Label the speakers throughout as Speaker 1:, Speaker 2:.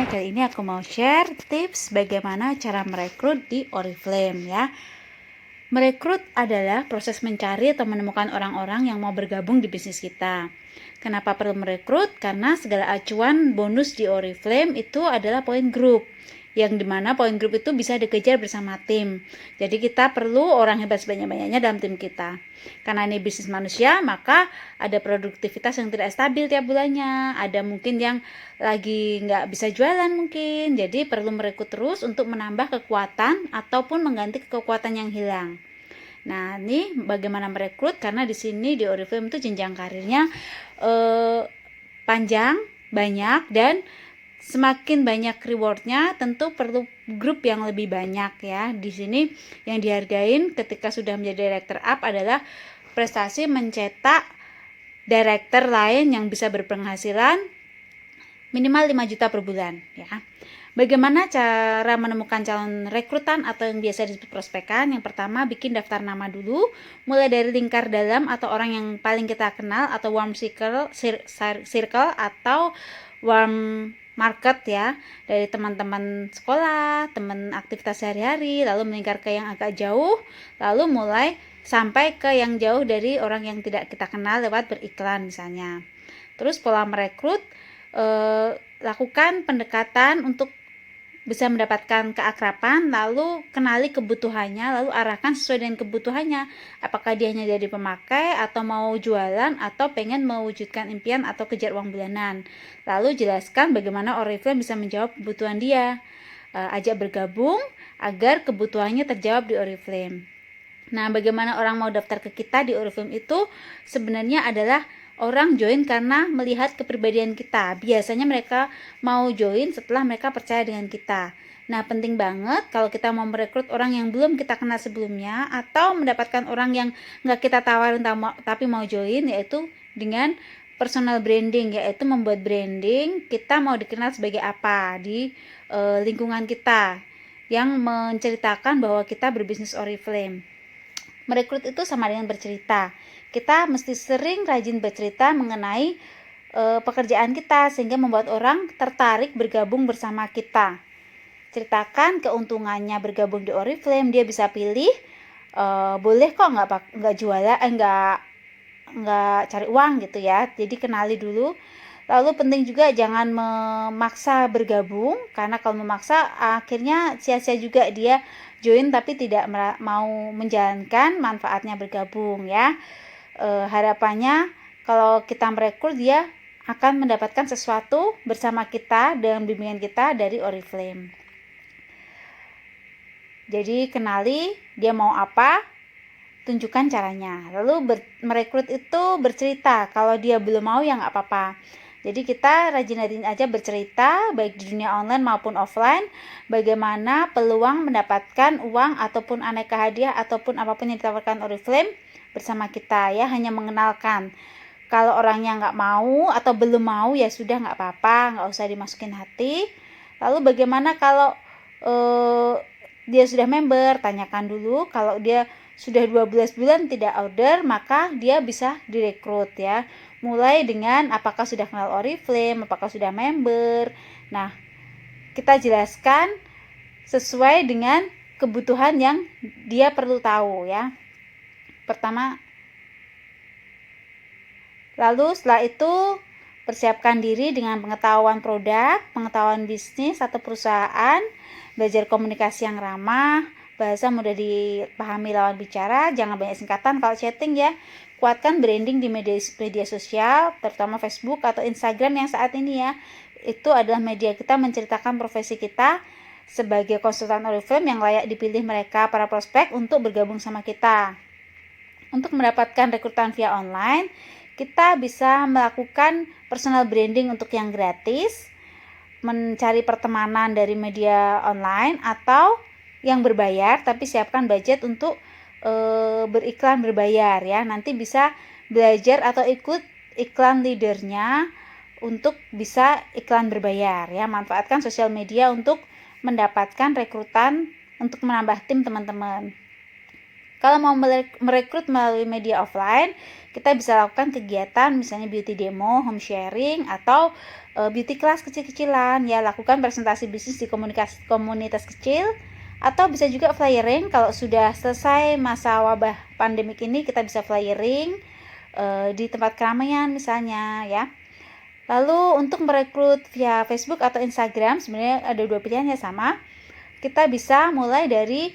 Speaker 1: semuanya, kali ini aku mau share tips bagaimana cara merekrut di Oriflame ya. Merekrut adalah proses mencari atau menemukan orang-orang yang mau bergabung di bisnis kita. Kenapa perlu merekrut? Karena segala acuan bonus di Oriflame itu adalah poin grup, yang dimana poin grup itu bisa dikejar bersama tim. Jadi kita perlu orang hebat sebanyak-banyaknya dalam tim kita. Karena ini bisnis manusia, maka ada produktivitas yang tidak stabil tiap bulannya. Ada mungkin yang lagi nggak bisa jualan mungkin. Jadi perlu merekrut terus untuk menambah kekuatan ataupun mengganti kekuatan yang hilang. Nah, ini bagaimana merekrut, karena di sini di Oriflame itu jenjang karirnya panjang, banyak, dan semakin banyak rewardnya tentu perlu grup yang lebih banyak ya. Di sini yang dihargain ketika sudah menjadi director up adalah prestasi mencetak director lain yang bisa berpenghasilan minimal 5 juta per bulan ya. Bagaimana cara menemukan calon rekrutan atau yang biasa disebut prospekan? Yang pertama, bikin daftar nama dulu, mulai dari lingkar dalam atau orang yang paling kita kenal, atau warm circle atau warm market ya, dari teman-teman sekolah, teman aktivitas sehari-hari, lalu melingkar ke yang agak jauh, lalu mulai sampai ke yang jauh dari orang yang tidak kita kenal lewat beriklan misalnya. Terus pola merekrut, lakukan pendekatan untuk bisa mendapatkan keakraban, lalu kenali kebutuhannya, lalu arahkan sesuai dengan kebutuhannya. Apakah dia hanya jadi pemakai, atau mau jualan, atau pengen mewujudkan impian atau kejar uang bulanan. Lalu jelaskan bagaimana Oriflame bisa menjawab kebutuhan dia. Ajak bergabung agar kebutuhannya terjawab di Oriflame. Nah, bagaimana orang mau daftar ke kita di Oriflame itu sebenarnya adalah orang join karena melihat kepribadian kita. Biasanya mereka mau join setelah mereka percaya dengan kita. Nah, penting banget kalau kita mau merekrut orang yang belum kita kenal sebelumnya, atau mendapatkan orang yang nggak kita tawarin tapi mau join, yaitu dengan personal branding, yaitu membuat branding kita mau dikenal sebagai apa di lingkungan kita, yang menceritakan bahwa kita berbisnis Oriflame. Merekrut itu sama dengan bercerita. Kita mesti sering rajin bercerita mengenai pekerjaan kita, sehingga membuat orang tertarik bergabung bersama kita. Ceritakan keuntungannya bergabung di Oriflame. Dia bisa pilih, boleh kok nggak jualan, nggak cari uang gitu ya. Jadi kenali dulu. Lalu penting juga jangan memaksa bergabung, karena kalau memaksa akhirnya sia-sia juga dia join tapi tidak mau menjalankan manfaatnya bergabung ya. Harapannya kalau kita merekrut, dia akan mendapatkan sesuatu bersama kita dengan bimbingan kita dari Oriflame. Jadi kenali dia mau apa, tunjukkan caranya. Lalu merekrut itu bercerita. Kalau dia belum mau ya nggak apa-apa. Jadi kita rajin-rajin aja bercerita, baik di dunia online maupun offline, bagaimana peluang mendapatkan uang ataupun aneka hadiah ataupun apapun yang ditawarkan Oriflame bersama kita ya. Hanya mengenalkan. Kalau orangnya nggak mau atau belum mau, ya sudah, nggak apa-apa, nggak usah dimasukin hati. Lalu bagaimana kalau dia sudah member? Tanyakan dulu. Kalau dia sudah 12 bulan tidak order, maka dia bisa direkrut ya. Mulai dengan apakah sudah kenal Oriflame, apakah sudah member. Nah, kita jelaskan sesuai dengan kebutuhan yang dia perlu tahu ya. Pertama, lalu setelah itu persiapkan diri dengan pengetahuan produk, pengetahuan bisnis atau perusahaan, belajar komunikasi yang ramah, bahasa mudah dipahami lawan bicara, jangan banyak singkatan kalau chatting ya. Kuatkan branding di media sosial, terutama Facebook atau Instagram yang saat ini ya. Itu adalah media kita menceritakan profesi kita sebagai konsultan Oriflame yang layak dipilih mereka para prospek untuk bergabung sama kita. Untuk mendapatkan rekrutan via online, kita bisa melakukan personal branding untuk yang gratis, mencari pertemanan dari media online, atau yang berbayar, tapi siapkan budget untuk beriklan berbayar ya. Nanti bisa belajar atau ikut iklan leadernya untuk bisa iklan berbayar ya. Manfaatkan sosial media untuk mendapatkan rekrutan untuk menambah tim teman-teman. Kalau mau merekrut melalui media offline, kita bisa lakukan kegiatan misalnya beauty demo, home sharing, atau beauty class kecil-kecilan. Ya, lakukan presentasi bisnis di komunitas kecil, atau bisa juga flyering. Kalau sudah selesai masa wabah pandemik ini, kita bisa flyering di tempat keramaian misalnya ya. Lalu untuk merekrut via Facebook atau Instagram, sebenarnya ada 2 pilihan ya sama. Kita bisa mulai dari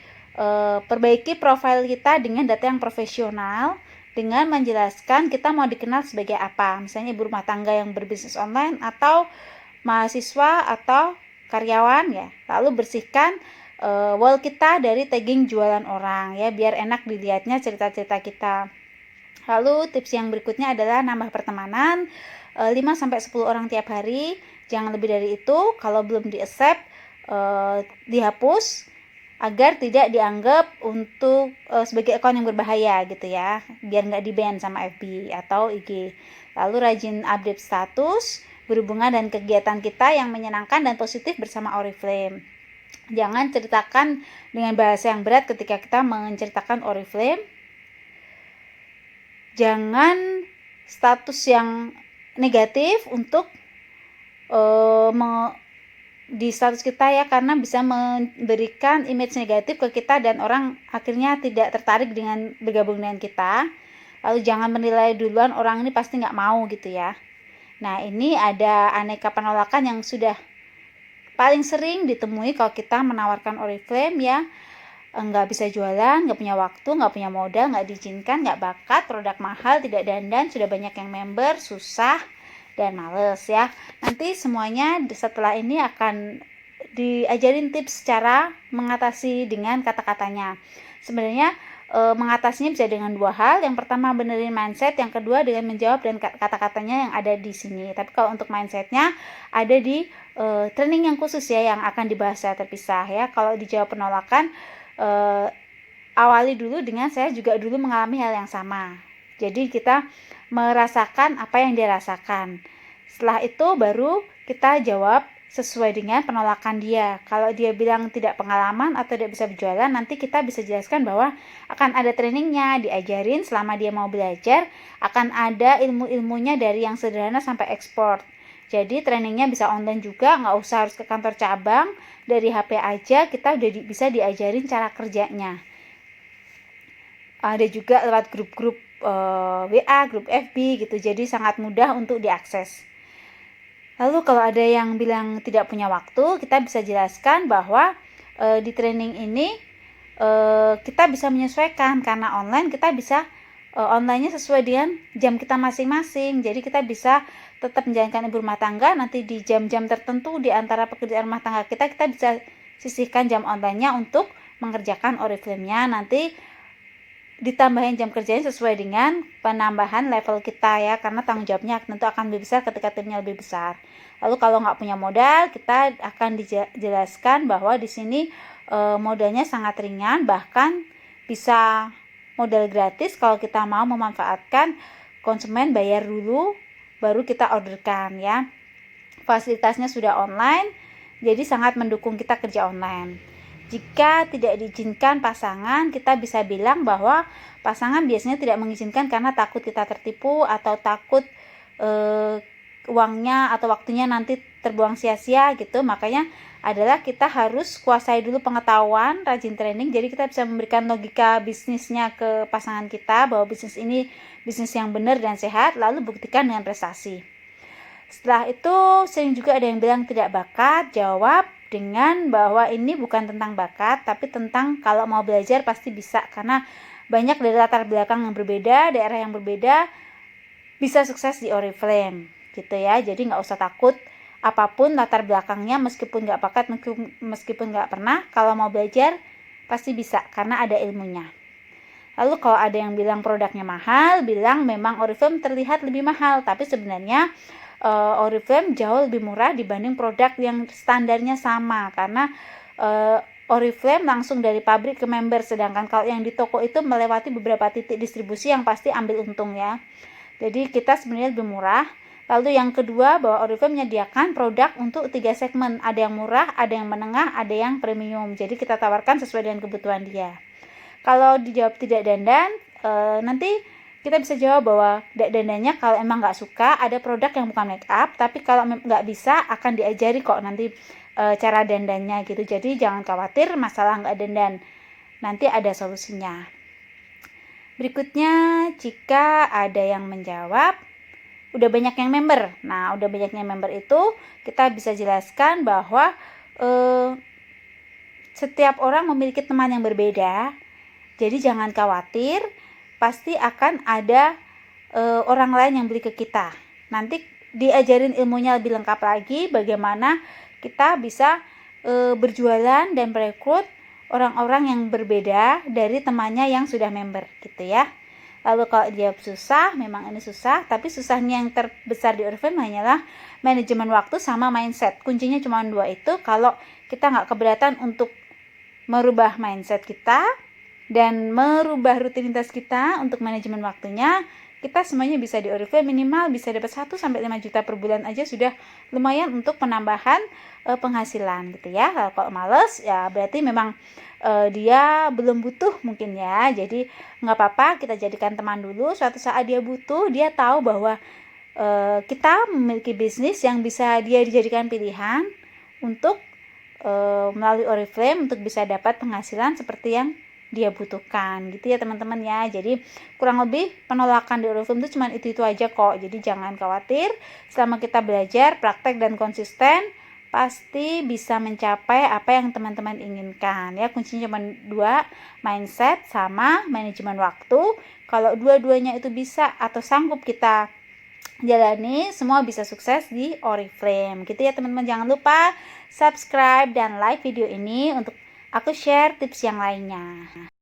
Speaker 1: perbaiki profil kita dengan data yang profesional, dengan menjelaskan kita mau dikenal sebagai apa, misalnya ibu rumah tangga yang berbisnis online, atau mahasiswa, atau karyawan ya. Lalu bersihkan wall kita dari tagging jualan orang ya, biar enak dilihatnya cerita-cerita kita. Lalu tips yang berikutnya adalah nambah pertemanan 5-10 orang tiap hari, jangan lebih dari itu. Kalau belum di-accept, dihapus agar tidak dianggap untuk sebagai akun yang berbahaya gitu ya, biar nggak di-ban sama FB atau IG. Lalu rajin update status, berhubungan dan kegiatan kita yang menyenangkan dan positif bersama Oriflame. Jangan ceritakan dengan bahasa yang berat ketika kita menceritakan Oriflame. Jangan status yang negatif untuk di status kita ya, karena bisa memberikan image negatif ke kita dan orang akhirnya tidak tertarik dengan bergabung dengan kita. Lalu jangan menilai duluan, orang ini pasti nggak mau gitu ya. Nah, ini ada aneka penolakan yang sudah paling sering ditemui kalau kita menawarkan Oriflame ya. Nggak bisa jualan, nggak punya waktu, nggak punya modal, nggak diizinkan, nggak bakat, produk mahal, tidak dandan, sudah banyak yang member, susah, dan males ya. Nanti semuanya setelah ini akan diajarin tips cara mengatasi dengan kata-katanya. Sebenarnya mengatasinya bisa dengan 2 hal. Yang pertama benerin mindset, yang kedua dengan menjawab dan kata-katanya yang ada di sini. Tapi kalau untuk mindsetnya ada di training yang khusus ya, yang akan dibahas secara terpisah ya. Kalau dijawab penolakan, awali dulu dengan saya juga dulu mengalami hal yang sama. Jadi kita merasakan apa yang dia rasakan. Setelah itu baru kita jawab sesuai dengan penolakan dia. Kalau dia bilang tidak pengalaman atau tidak bisa berjualan, nanti kita bisa jelaskan bahwa akan ada trainingnya, diajarin selama dia mau belajar, akan ada ilmu-ilmunya dari yang sederhana sampai ekspor. Jadi trainingnya bisa online juga, nggak usah harus ke kantor cabang, dari HP aja kita udah bisa diajarin cara kerjanya. Ada juga lewat grup-grup WA, grup FB gitu, jadi sangat mudah untuk diakses. Lalu kalau ada yang bilang tidak punya waktu, kita bisa jelaskan bahwa di training ini kita bisa menyesuaikan, karena online kita bisa online-nya sesuai dengan jam kita masing-masing. Jadi kita bisa tetap menjalankan ibu rumah tangga, nanti di jam-jam tertentu di antara pekerjaan rumah tangga kita bisa sisihkan jam online-nya untuk mengerjakan Oriflame-nya. Nanti ditambahin jam kerjanya sesuai dengan penambahan level kita ya, karena tanggung jawabnya tentu akan lebih besar ketika timnya lebih besar. Lalu kalau nggak punya modal, kita akan dijelaskan bahwa di sini modalnya sangat ringan, bahkan bisa modal gratis kalau kita mau memanfaatkan konsumen bayar dulu baru kita orderkan ya. Fasilitasnya sudah online, jadi sangat mendukung kita kerja online. Jika tidak diizinkan pasangan, kita bisa bilang bahwa pasangan biasanya tidak mengizinkan karena takut kita tertipu atau takut uangnya atau waktunya nanti terbuang sia-sia gitu. Makanya adalah kita harus kuasai dulu pengetahuan, rajin training, jadi kita bisa memberikan logika bisnisnya ke pasangan kita bahwa bisnis ini bisnis yang benar dan sehat, lalu buktikan dengan prestasi. Setelah itu sering juga ada yang bilang tidak bakat, jawab dengan bahwa ini bukan tentang bakat, tapi tentang kalau mau belajar pasti bisa, karena banyak dari latar belakang yang berbeda, daerah yang berbeda, bisa sukses di Oriflame gitu ya. Jadi nggak usah takut apapun latar belakangnya, meskipun nggak bakat, meskipun nggak pernah, kalau mau belajar pasti bisa karena ada ilmunya. Lalu kalau ada yang bilang produknya mahal, bilang memang Oriflame terlihat lebih mahal, tapi sebenarnya Oriflame jauh lebih murah dibanding produk yang standarnya sama, karena Oriflame langsung dari pabrik ke member, sedangkan kalau yang di toko itu melewati beberapa titik distribusi yang pasti ambil untung ya. Jadi kita sebenarnya lebih murah. Lalu yang kedua, bahwa Oriflame menyediakan produk untuk 3 segmen, ada yang murah, ada yang menengah, ada yang premium. Jadi kita tawarkan sesuai dengan kebutuhan dia. Kalau dijawab tidak dandan, nanti kita bisa jawab bahwa tidak dandannya kalau emang nggak suka, ada produk yang bukan make up, tapi kalau nggak bisa akan diajari kok nanti cara dandannya gitu. Jadi jangan khawatir masalah nggak dandan, nanti ada solusinya. Berikutnya, jika ada yang menjawab, udah banyak yang member. Nah, udah banyak yang member itu kita bisa jelaskan bahwa setiap orang memiliki teman yang berbeda. Jadi jangan khawatir, pasti akan ada orang lain yang beli ke kita. Nanti diajarin ilmunya lebih lengkap lagi bagaimana kita bisa berjualan dan merekrut orang-orang yang berbeda dari temannya yang sudah member gitu ya. Lalu kalau dia susah, memang ini susah, tapi susahnya yang terbesar di Oriflame hanyalah manajemen waktu sama mindset. Kuncinya cuma 2 itu. Kalau kita nggak keberatan untuk merubah mindset kita dan merubah rutinitas kita untuk manajemen waktunya, kita semuanya bisa di Oriflame minimal bisa dapat 1-5 juta per bulan aja sudah lumayan untuk penambahan penghasilan gitu ya. Kalau males ya berarti memang dia belum butuh mungkin ya. Jadi nggak apa-apa, kita jadikan teman dulu. Suatu saat dia butuh, dia tahu bahwa kita memiliki bisnis yang bisa dia dijadikan pilihan untuk melalui Oriflame untuk bisa dapat penghasilan seperti yang dia butuhkan gitu ya teman-teman ya. Jadi kurang lebih penolakan di Oriflame itu cuma itu aja kok. Jadi jangan khawatir, selama kita belajar, praktek dan konsisten pasti bisa mencapai apa yang teman-teman inginkan ya. Kuncinya cuma 2, mindset sama manajemen waktu. Kalau dua-duanya itu bisa atau sanggup kita jalani, semua bisa sukses di Oriflame gitu ya teman-teman. Jangan lupa subscribe dan like video ini untuk aku share tips yang lainnya.